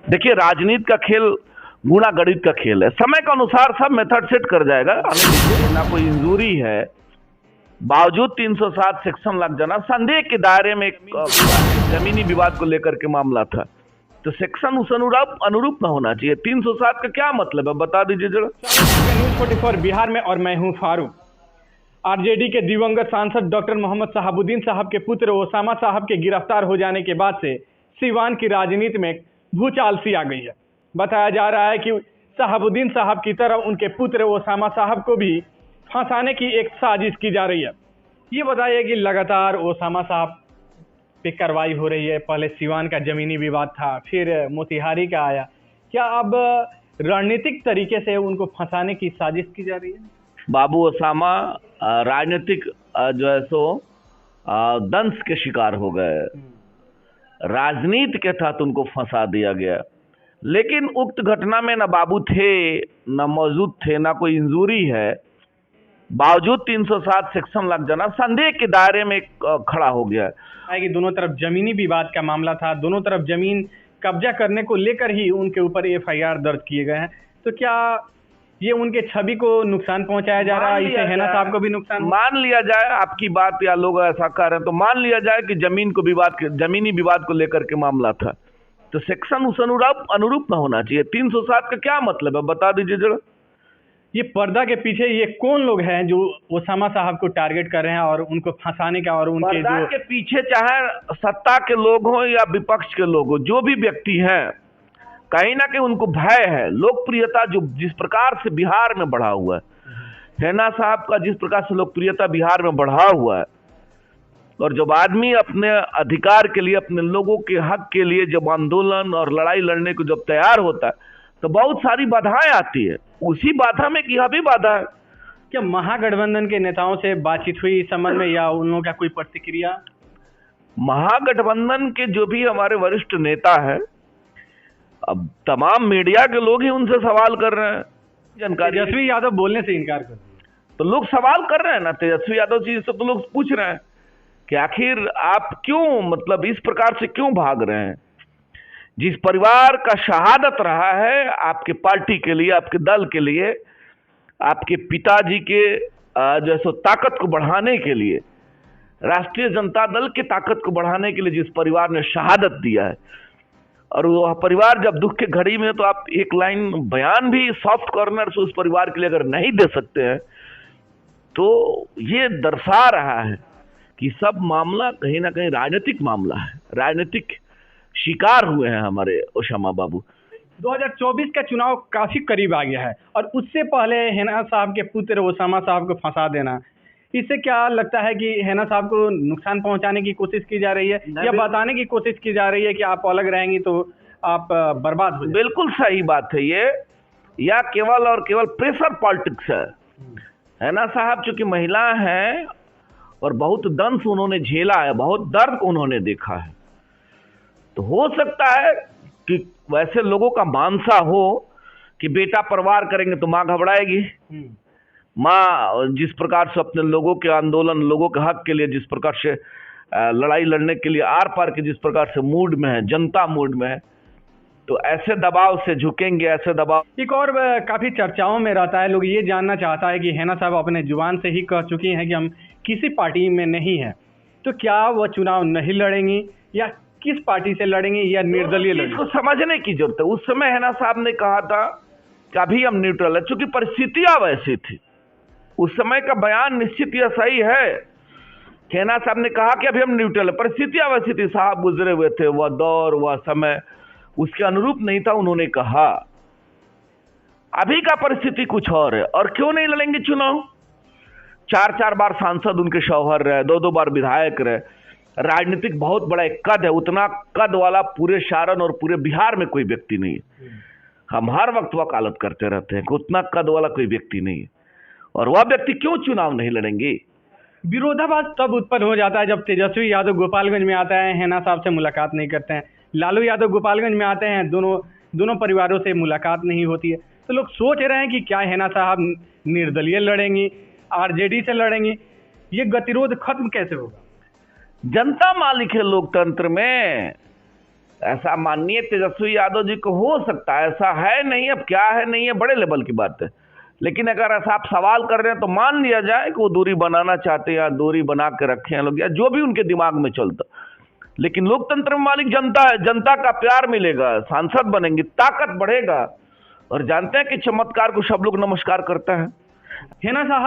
देखिए, राजनीति का खेल गुणा गणित का खेल है। समय के अनुसार सब मेथड सेट कर जाएगा। ना कोई इंजूरी है, बावजूद 307 सेक्शन लग जाना, संदेह के दायरे में एक जमीनी विवाद को लेकर के मामला था, तो सेक्शन उस अनुरूप ना होना चाहिए। 307 का क्या मतलब है, बता दीजिए जरा। न्यूज़ 44 बिहार में, और मैं हूं फारूक। आरजेडी के दिवंगत सांसद डॉक्टर मोहम्मद शहाबुद्दीन साहब के पुत्र ओसामा साहब के गिरफ्तार हो जाने के बाद से सीवान की राजनीति में भूचाल सी आ गई है। बताया जा रहा है कि शहाबुद्दीन साहब की तरह उनके पुत्र ओसामा साहब को भी फंसाने की एक साजिश की जा रही है। ये बताइए कि लगातार ओसामा साहब पे कार्रवाई हो रही है। पहले सीवान का जमीनी विवाद था, फिर मोतिहारी का आया। क्या अब रणनीतिक तरीके से उनको फंसाने की साजिश की जा रही है? बाबू ओसामा राजनीतिक जो है सो दंश के शिकार हो गए। राजनीति के तहत उनको फंसा दिया गया, लेकिन उक्त घटना में न बाबू थे, न मौजूद थे, न कोई इंजूरी है, बावजूद 307 सेक्शन लग जाना संदेह के दायरे में खड़ा हो गया है कि दोनों तरफ जमीनी विवाद का मामला था, दोनों तरफ जमीन कब्जा करने को लेकर ही उनके ऊपर एफआईआर दर्ज किए गए हैं। तो क्या ये उनके छवि को नुकसान पहुंचाया जा रहा है? इससे हैना साहब को भी नुकसान मान लिया जाए, आपकी बात या लोग ऐसा कह रहे हैं तो मान लिया जाए कि जमीनी विवाद को लेकर के मामला था, तो सेक्शन उस अनुरूप ना होना चाहिए। 307 का क्या मतलब है, बता दीजिए जरा। ये पर्दा के पीछे ये कौन लोग हैं जो ओसामा साहब को टारगेट कर रहे हैं और उनको फंसाने का, और उनके पर्दा के पीछे चाहे सत्ता के लोग हों या विपक्ष के लोग हों, जो भी व्यक्ति हैं, कहीं ना कहीं उनको भय है। लोकप्रियता जो जिस प्रकार से बिहार में बढ़ा हुआ है, हैना साहब का जिस प्रकार से लोकप्रियता बिहार में बढ़ा हुआ है, और जब आदमी अपने अधिकार के लिए, अपने लोगों के हक के लिए जब आंदोलन और लड़ाई लड़ने को जब तैयार होता है, तो बहुत सारी बाधाएं आती है। उसी बाधा में यह भी बाधा है। क्या महागठबंधन के नेताओं से बातचीत हुई इस संबंध में, या उन लोगों का कोई प्रतिक्रिया? महागठबंधन के जो भी हमारे वरिष्ठ नेता है, अब तमाम मीडिया के लोग ही उनसे सवाल कर रहे हैं। जानकारी तेजस्वी यादव बोलने से इनकार कर दिया, तो लोग सवाल कर रहे हैं ना, तेजस्वी यादव जी से तो लोग पूछ रहे हैं कि आखिर आप क्यों, मतलब इस प्रकार से क्यों भाग रहे हैं। जिस परिवार का शहादत रहा है आपके पार्टी के लिए, आपके दल के लिए, आपके पिताजी के जैसो ताकत को बढ़ाने के लिए, राष्ट्रीय जनता दल की ताकत को बढ़ाने के लिए जिस परिवार ने शहादत दिया है, और वह परिवार जब दुख के घड़ी में, तो आप एक लाइन बयान भी सॉफ्ट कॉर्नर से उस परिवार के लिए अगर नहीं दे सकते हैं, तो ये दर्शा रहा है कि सब मामला कहीं ना कहीं राजनीतिक मामला है। राजनीतिक शिकार हुए हैं हमारे ओसामा बाबू। 2024 का चुनाव काफी करीब आ गया है, और उससे पहले हैना साहब के पुत्र ओसामा साहब को फंसा देना, इससे क्या लगता है कि हैना साहब को नुकसान पहुंचाने की कोशिश की जा रही है, या बताने की कोशिश की जा रही है कि आप अलग रहेंगी तो आप बर्बाद हो जाएंगे? बिल्कुल सही बात है ये, या केवल और केवल प्रेशर पॉलिटिक्स है। हैना साहब चूंकि महिला हैं और बहुत दंश उन्होंने झेला है, बहुत दर्द उन्होंने देखा है, तो हो सकता है कि वैसे लोगों का मानसा हो कि बेटा परवार करेंगे तो माँ घबराएगी। माँ जिस प्रकार से अपने लोगों के आंदोलन, लोगों के हक के लिए जिस प्रकार से लड़ाई लड़ने के लिए आर पार के जिस प्रकार से मूड में है, जनता मूड में है, तो ऐसे दबाव से झुकेंगे, ऐसे दबाव। एक और काफी चर्चाओं में रहता है, लोग ये जानना चाहता है कि हैना साहब अपने जुबान से ही कह चुकी हैं कि हम किसी पार्टी में नहीं हैं, तो क्या वह चुनाव नहीं लड़ेंगी, या किस पार्टी से लड़ेंगे, या निर्दलीय लड़ेंगे? इसको समझने की जरूरत है। उस समय हैना साहब ने कहा था कि अभी हम न्यूट्रल है, चूंकि परिस्थितियां वैसी थी। उस समय का बयान निश्चित यह सही है, हैना साहब ने कहा कि अभी हम न्यूट्रल है, परिस्थितियां वैसी थी, साहब गुजरे हुए थे, वह दौर, वह समय उसके अनुरूप नहीं था। उन्होंने कहा अभी का परिस्थिति कुछ और है, और क्यों नहीं लड़ेंगे चुनाव। 4 बार सांसद उनके शौहर रहे, 2 बार विधायक रहे। राजनीतिक बहुत बड़ा एक कद है, उतना कद वाला पूरे सारण और पूरे बिहार में कोई व्यक्ति नहीं है। हम हर वक्त वकालत करते रहते हैं कि उतना कद वाला कोई व्यक्ति नहीं है, और वह व्यक्ति क्यों चुनाव नहीं लड़ेंगे। विरोधाभास तब उत्पन्न हो जाता है जब तेजस्वी यादव गोपालगंज में आता है, हैना साहब से मुलाकात नहीं करते हैं। लालू यादव गोपालगंज में आते हैं, दोनों परिवारों से मुलाकात नहीं होती है। तो लोग सोच रहे हैं कि क्या हैना साहब निर्दलीय लड़ेंगी, आरजेडी से लड़ेंगी, ये गतिरोध खत्म कैसे होगा? जनता मालिक है लोकतंत्र में। ऐसा माननीय तेजस्वी यादव जी को हो सकता है, ऐसा है नहीं, अब क्या है नहीं है बड़े लेवल की बात है। लेकिन अगर ऐसा आप सवाल कर रहे हैं तो मान लिया जाए कि वो दूरी बनाना चाहते हैं या दूरी बना के रखे हैं लोग, या जो भी उनके दिमाग में चलता। लेकिन लोकतंत्र में मालिक जनता है, जनता का प्यार मिलेगा, सांसद बनेंगे, ताकत बढ़ेगा। और जानते हैं कि चमत्कार को सब लोग नमस्कार करते हैं। है ना साहब।